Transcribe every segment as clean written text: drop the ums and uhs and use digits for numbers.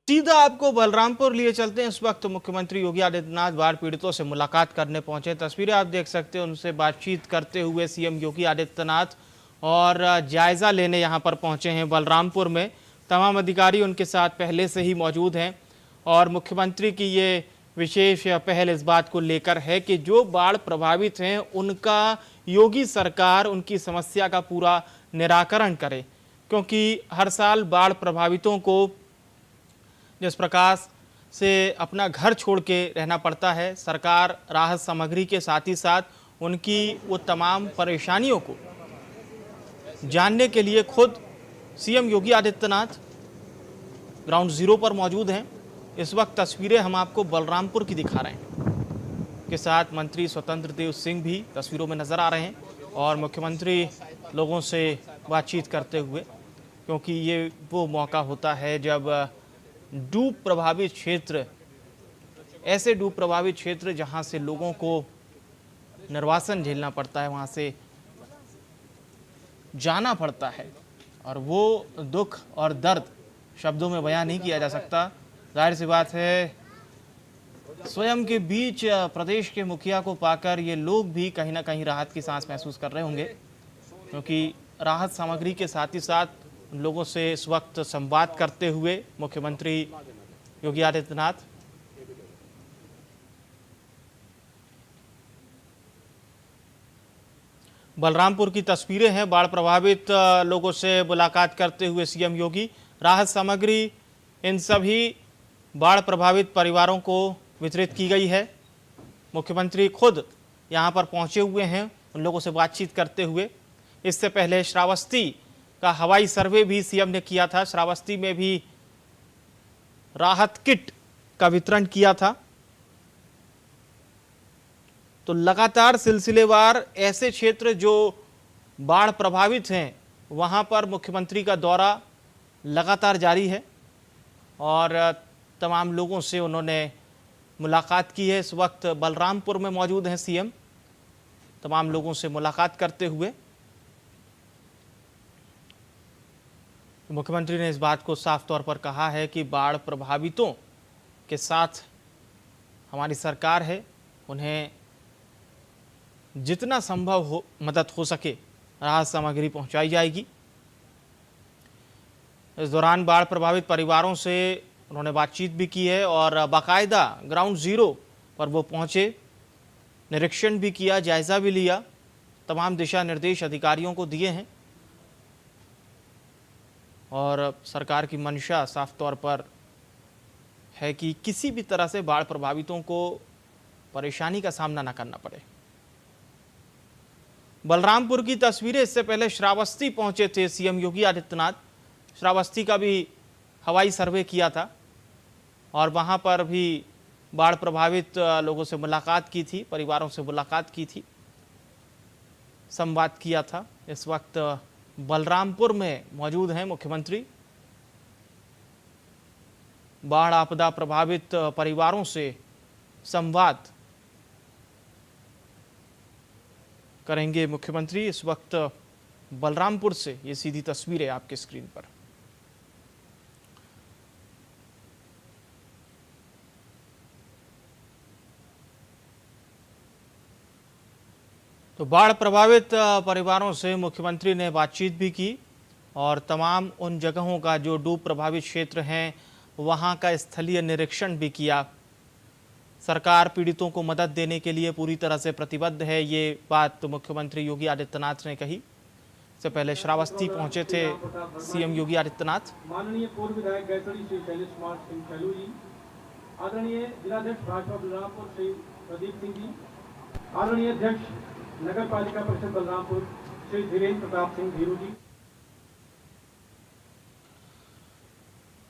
सीधा आपको बलरामपुर लिए चलते हैं। इस वक्त मुख्यमंत्री योगी आदित्यनाथ बाढ़ पीड़ितों से मुलाकात करने पहुंचे। तस्वीरें आप देख सकते हैं, उनसे बातचीत करते हुए सीएम योगी आदित्यनाथ और जायजा लेने यहां पर पहुंचे हैं बलरामपुर में। तमाम अधिकारी उनके साथ पहले से ही मौजूद हैं और मुख्यमंत्री की ये विशेष पहल इस बात को लेकर है कि जो बाढ़ प्रभावित हैं उनका योगी सरकार उनकी समस्या का पूरा निराकरण करे, क्योंकि हर साल बाढ़ प्रभावितों को जिस प्रकार से अपना घर छोड़ के रहना पड़ता है, सरकार राहत सामग्री के साथ ही साथ उनकी वो तमाम परेशानियों को जानने के लिए खुद CM Yogi Adityanath ground zero पर मौजूद हैं। इस वक्त तस्वीरें हम आपको बलरामपुर की दिखा रहे हैं। के साथ मंत्री स्वतंत्र देव सिंह भी तस्वीरों में नजर आ रहे हैं और मुख्यमंत्री लोगों से बातचीत करते हुए, क्योंकि ये वो मौका होता है जब डूब प्रभावित क्षेत्र, ऐसे डूब प्रभावित क्षेत्र जहां से लोगों को निर्वासन झेलना पड़ता है, वहां से जाना पड़ता है और वो दुख और दर्द शब्दों में बयान नहीं किया जा सकता। जाहिर सी बात है, स्वयं के बीच प्रदेश के मुखिया को पाकर ये लोग भी कहीं ना कहीं राहत की सांस महसूस कर रहे होंगे, क्योंकि राहत सामग्री के साथ ही साथ लोगों से इस वक्त संवाद करते हुए मुख्यमंत्री योगी आदित्यनाथ बलरामपुर की तस्वीरें हैं। बाढ़ प्रभावित लोगों से मुलाकात करते हुए सीएम योगी, राहत सामग्री इन सभी बाढ़ प्रभावित परिवारों को वितरित की गई है। मुख्यमंत्री खुद यहां पर पहुंचे हुए हैं उन लोगों से बातचीत करते हुए। इससे पहले श्रावस्ती का हवाई सर्वे भी सीएम ने किया था। श्रावस्ती में भी राहत किट का वितरण किया था। तो लगातार सिलसिलेवार ऐसे क्षेत्र जो बाढ़ प्रभावित हैं वहां पर मुख्यमंत्री का दौरा लगातार जारी है और तमाम लोगों से उन्होंने मुलाकात की है। इस वक्त बलरामपुर में मौजूद हैं सीएम, तमाम लोगों से मुलाकात करते हुए मुख्यमंत्री ने इस बात को साफ तौर पर कहा है कि बाढ़ प्रभावितों के साथ हमारी सरकार है, उन्हें जितना संभव हो मदद हो सके राहत सामग्री पहुंचाई जाएगी। इस दौरान बाढ़ प्रभावित परिवारों से उन्होंने बातचीत भी की है और बाकायदा ग्राउंड जीरो पर वो पहुंचे, निरीक्षण भी किया, जायजा भी लिया, तमाम दिशा निर्देश अधिकारियों को दिए हैं और सरकार की मंशा साफ तौर पर है कि किसी भी तरह से बाढ़ प्रभावितों को परेशानी का सामना न करना पड़े। बलरामपुर की तस्वीरें, इससे पहले श्रावस्ती पहुंचे थे सीएम योगी आदित्यनाथ। श्रावस्ती का भी हवाई सर्वे किया था और वहां पर भी बाढ़ प्रभावित लोगों से मुलाकात की थी, परिवारों से मुलाकात की थी, संवाद किया था। इस वक्त बलरामपुर में मौजूद हैं मुख्यमंत्री। बाढ़ आपदा प्रभावित परिवारों से संवाद करेंगे मुख्यमंत्री। इस वक्त बलरामपुर से ये सीधी तस्वीरें आपके स्क्रीन पर। तो बाढ़ प्रभावित परिवारों से मुख्यमंत्री ने बातचीत भी की और तमाम उन जगहों का जो डूब प्रभावित क्षेत्र हैं वहां का स्थलीय निरीक्षण भी किया। सरकार पीड़ितों को मदद देने के लिए पूरी तरह से प्रतिबद्ध है, ये बात मुख्यमंत्री योगी आदित्यनाथ ने कही। इससे पहले श्रावस्ती पहुंचे थे सीएम योगी आदित्यनाथ। माननीय पूर्व विधायक गैसड़ी श्री शैलेश कुमार सिंह फैलू जी, आदरणीय जिलाध्यक्ष भाजपा बलरामपुर श्री प्रदीप सिंह जी, आदरणीय अध्यक्ष नगर पालिका परिषद बलरामपुर श्री धीरेन्द्र प्रताप सिंह धीरू जी।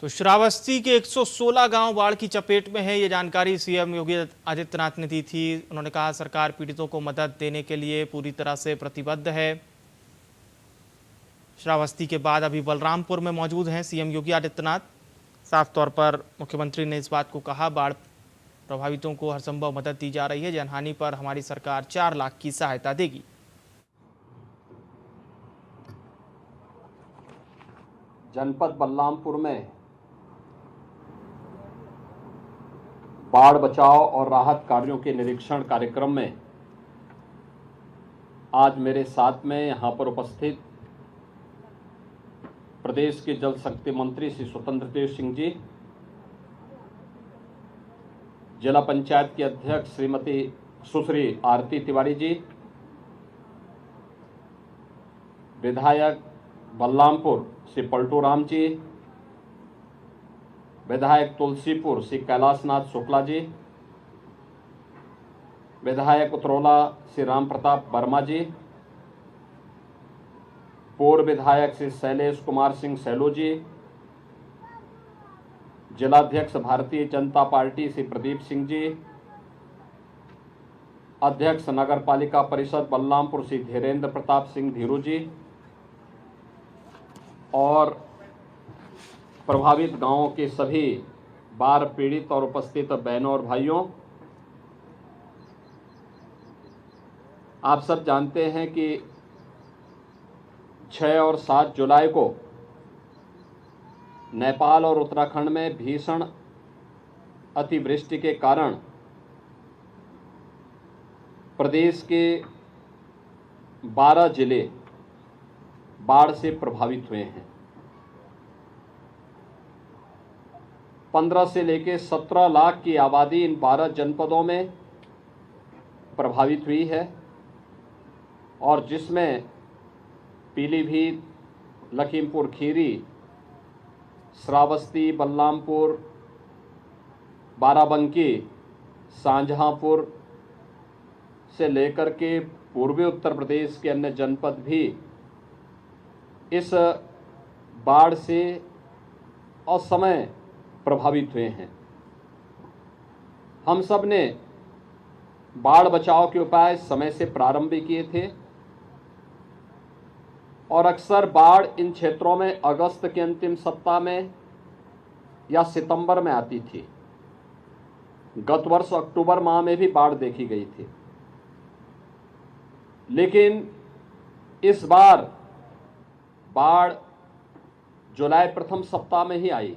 तो श्रावस्ती के 116 गांव बाढ़ की चपेट में है, ये जानकारी सीएम योगी आदित्यनाथ ने दी थी। उन्होंने कहा सरकार पीड़ितों को मदद देने के लिए पूरी तरह से प्रतिबद्ध है। श्रावस्ती के बाद अभी बलरामपुर में मौजूद हैं सीएम योगी आदित्यनाथ। साफ तौर पर मुख्यमंत्री ने इस बात को कहा, बाढ़ प्रभावितों को हर संभव मदद दी जा रही है, जनहानि पर हमारी सरकार 4 लाख की सहायता देगी। जनपद बलरामपुर में बाढ़ बचाव और राहत कार्यों के निरीक्षण कार्यक्रम में आज मेरे साथ में यहाँ पर उपस्थित प्रदेश के जल शक्ति मंत्री श्री स्वतंत्र देव सिंह जी, जिला पंचायत की अध्यक्ष श्रीमती सुश्री आरती तिवारी जी, विधायक बलरामपुर श्री पलटू राम जी, विधायक तुलसीपुर श्री कैलाशनाथ शुक्ला जी, विधायक उत्तरौला श्री राम प्रताप वर्मा जी, पूर्व विधायक श्री शैलेश कुमार सिंह सैलो जी, जिलाध्यक्ष भारतीय जनता पार्टी श्री प्रदीप सिंह जी, अध्यक्ष नगर पालिका परिषद बलरामपुर श्री धीरेन्द्र प्रताप सिंह धीरू जी और प्रभावित गांवों के सभी बाढ़ पीड़ित और उपस्थित बहनों और भाइयों, आप सब जानते हैं कि 6 और 7 जुलाई को नेपाल और उत्तराखंड में भीषण अतिवृष्टि के कारण प्रदेश के 12 जिले बाढ़ से प्रभावित हुए हैं। 15 से लेकर 17 लाख की आबादी इन 12 जनपदों में प्रभावित हुई है और जिसमें पीलीभीत, लखीमपुर खीरी, श्रावस्ती, बलरामपुर, बाराबंकी, शाहजहांपुर से लेकर के पूर्वी उत्तर प्रदेश के अन्य जनपद भी इस बाढ़ से असमय प्रभावित हुए हैं। हम सब ने बाढ़ बचाव के उपाय समय से प्रारंभ किए थे और अक्सर बाढ़ इन क्षेत्रों में अगस्त के अंतिम सप्ताह में या सितंबर में आती थी। गत वर्ष अक्टूबर माह में भी बाढ़ देखी गई थी, लेकिन इस बार बाढ़ जुलाई प्रथम सप्ताह में ही आई।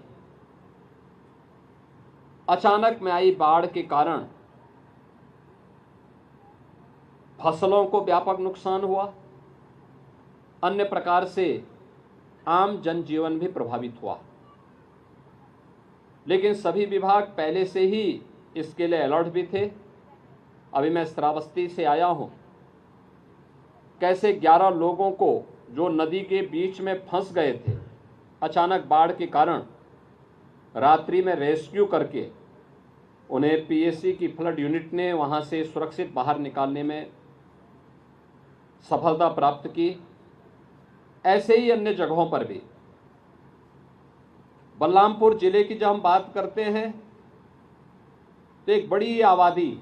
अचानक में आई बाढ़ के कारण फसलों को व्यापक नुकसान हुआ, अन्य प्रकार से आम जनजीवन भी प्रभावित हुआ। लेकिन सभी विभाग पहले से ही इसके लिए अलर्ट भी थे। अभी मैं श्रावस्ती से आया हूं, कैसे 11 लोगों को जो नदी के बीच में फंस गए थे, अचानक बाढ़ के कारण रात्रि में रेस्क्यू करके उन्हें पीएससी की फ्लड यूनिट ने वहां से सुरक्षित बाहर निकालने में सफलता प्राप्त की। ऐसे ही अन्य जगहों पर भी। बलरामपुर जिले की जब हम बात करते हैं तो एक बड़ी आबादी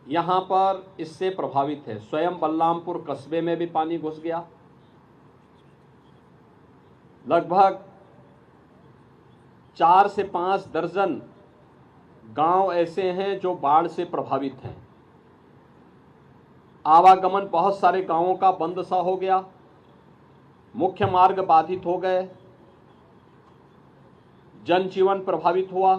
यहां पर इससे प्रभावित है। स्वयं बलरामपुर कस्बे में भी पानी घुस गया। लगभग 4 से 5 दर्जन गांव ऐसे हैं जो बाढ़ से प्रभावित हैं। आवागमन बहुत सारे गांवों का बंद सा हो गया, मुख्य मार्ग बाधित हो गए, जनजीवन प्रभावित हुआ।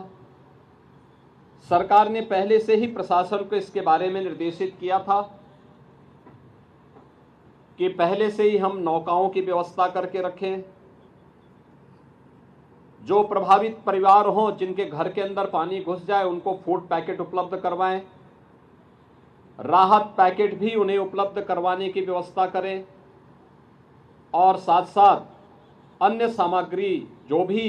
सरकार ने पहले से ही प्रशासन को इसके बारे में निर्देशित किया था कि पहले से ही हम नौकाओं की व्यवस्था करके रखें। जो प्रभावित परिवार हों, जिनके घर के अंदर पानी घुस जाए, उनको फूड पैकेट उपलब्ध करवाएं, राहत पैकेट भी उन्हें उपलब्ध करवाने की व्यवस्था करें और साथ साथ अन्य सामग्री जो भी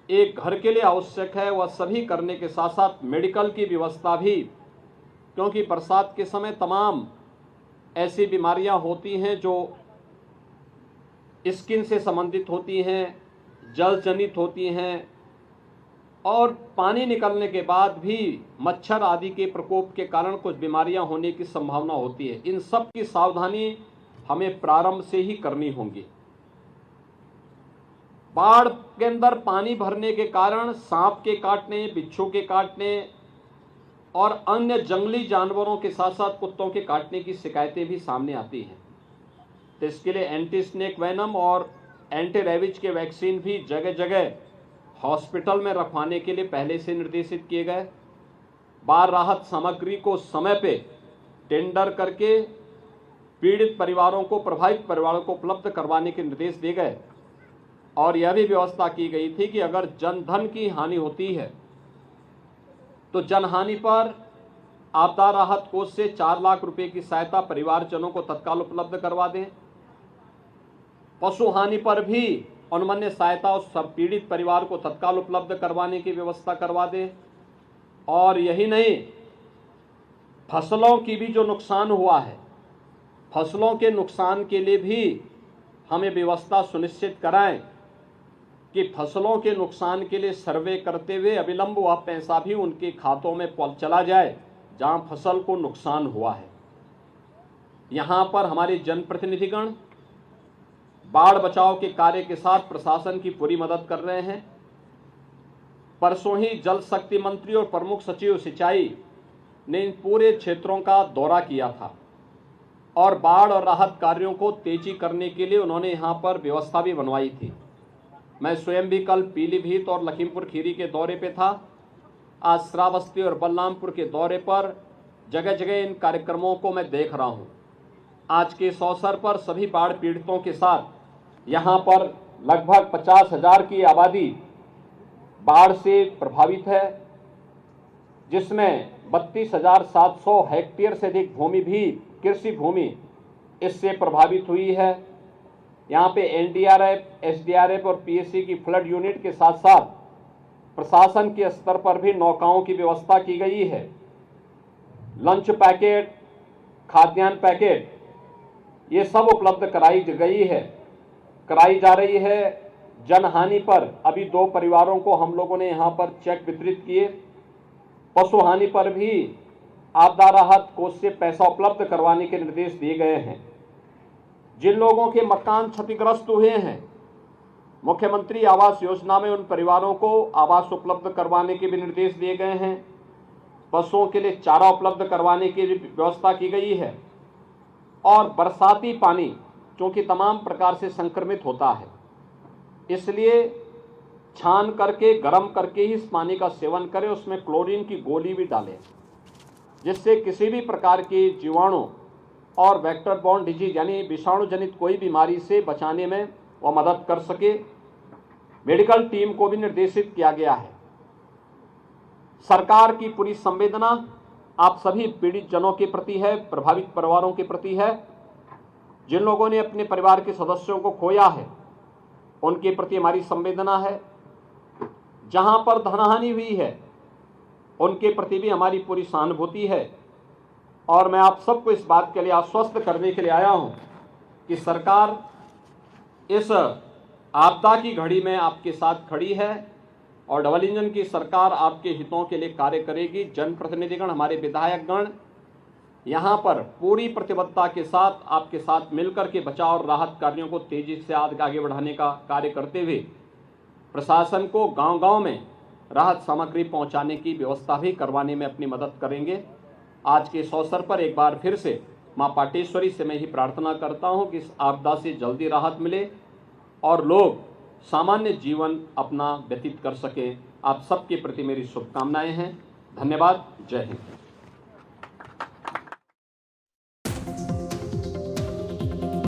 एक घर के लिए आवश्यक है वह सभी करने के साथ साथ मेडिकल की व्यवस्था भी, क्योंकि बरसात के समय तमाम ऐसी बीमारियां होती हैं जो स्किन से संबंधित होती हैं, जल जनित होती हैं और पानी निकलने के बाद भी मच्छर आदि के प्रकोप के कारण कुछ बीमारियां होने की संभावना होती है। इन सब की सावधानी हमें प्रारंभ से ही करनी होगी। बाढ़ के अंदर पानी भरने के कारण सांप के काटने, बिच्छू के काटने और अन्य जंगली जानवरों के साथ साथ कुत्तों के काटने की शिकायतें भी सामने आती हैं। तो इसके लिए एंटी स्नेक वेनम और एंटी रेबीज के वैक्सीन भी जगह जगह हॉस्पिटल में रखवाने के लिए पहले से निर्देशित किए गए। बाढ़ राहत सामग्री को समय पे टेंडर करके पीड़ित परिवारों को, प्रभावित परिवारों को उपलब्ध करवाने के निर्देश दिए गए। और यह भी व्यवस्था की गई थी कि अगर जनधन की हानि होती है तो जनहानि पर आपदा राहत कोष से 4 लाख रुपए की सहायता परिवारजनों को तत्काल उपलब्ध करवा दें। पशु हानि पर भी अनुमन्य सहायता उस सब पीड़ित परिवार को तत्काल उपलब्ध करवाने की व्यवस्था करवा दें। और यही नहीं, फसलों की भी जो नुकसान हुआ है, फसलों के नुकसान के लिए भी हमें व्यवस्था सुनिश्चित कराएं कि फसलों के नुकसान के लिए सर्वे करते हुए अविलंब वह पैसा भी उनके खातों में चला जाए जहां फसल को नुकसान हुआ है। यहां पर हमारे जनप्रतिनिधिगण बाढ़ बचाव के कार्य के साथ प्रशासन की पूरी मदद कर रहे हैं। परसों ही जल शक्ति मंत्री और प्रमुख सचिव सिंचाई ने इन पूरे क्षेत्रों का दौरा किया था और बाढ़ और राहत कार्यों को तेजी करने के लिए उन्होंने यहां पर व्यवस्था भी बनवाई थी। मैं स्वयं भी कल पीलीभीत और लखीमपुर खीरी के दौरे पे था। आज श्रावस्ती और बलरामपुर के दौरे पर जगह जगह इन कार्यक्रमों को मैं देख रहा हूं। आज के इस अवसर पर सभी बाढ़ पीड़ितों के साथ यहां पर लगभग 50,000 की आबादी बाढ़ से प्रभावित है, जिसमें 32,700 हेक्टेयर से अधिक भूमि भी, कृषि भूमि इससे प्रभावित हुई है। यहाँ पे एनडीआरएफ, एसडीआरएफ और पीएससी की फ्लड यूनिट के साथ साथ प्रशासन के स्तर पर भी नौकाओं की व्यवस्था की गई है। लंच पैकेट, खाद्यान्न पैकेट, ये सब उपलब्ध कराई जा रही है। जनहानि पर अभी 2 परिवारों को हम लोगों ने यहाँ पर चेक वितरित किए। पशु हानि पर भी आपदा राहत कोष से पैसा उपलब्ध करवाने के निर्देश दिए गए हैं। जिन लोगों के मकान क्षतिग्रस्त हुए हैं, मुख्यमंत्री आवास योजना में उन परिवारों को आवास उपलब्ध करवाने के भी निर्देश दिए गए हैं। पशुओं के लिए चारा उपलब्ध करवाने की भी व्यवस्था की गई है। और बरसाती पानी क्योंकि तमाम प्रकार से संक्रमित होता है, इसलिए छान करके, गर्म करके ही इस पानी का सेवन करें। उसमें क्लोरीन की गोली भी डालें, जिससे किसी भी प्रकार के जीवाणु और वेक्टर बॉर्न डिजीज यानी विषाणु जनित कोई बीमारी से बचाने में वह मदद कर सके। मेडिकल टीम को भी निर्देशित किया गया है। सरकार की पूरी संवेदना आप सभी पीड़ित जनों के प्रति है, प्रभावित परिवारों के प्रति है। जिन लोगों ने अपने परिवार के सदस्यों को खोया है, उनके प्रति हमारी संवेदना है। जहां पर धनहानि हुई है, उनके प्रति भी हमारी पूरी सहानुभूति है। और मैं आप सबको इस बात के लिए आश्वस्त करने के लिए आया हूं कि सरकार इस आपदा की घड़ी में आपके साथ खड़ी है और डबल इंजन की सरकार आपके हितों के लिए कार्य करेगी। जनप्रतिनिधिगण, हमारे विधायकगण यहाँ पर पूरी प्रतिबद्धता के साथ आपके साथ मिलकर के बचाव और राहत कार्यों को तेजी से आगे बढ़ाने का कार्य करते हुए प्रशासन को गांव-गांव में राहत सामग्री पहुंचाने की व्यवस्था भी करवाने में अपनी मदद करेंगे। आज के इस अवसर पर एक बार फिर से मां पाटेश्वरी से मैं ही प्रार्थना करता हूं कि इस आपदा से जल्दी राहत मिले और लोग सामान्य जीवन अपना व्यतीत कर सकें। आप सबके प्रति मेरी शुभकामनाएं हैं। धन्यवाद। जय हिंद।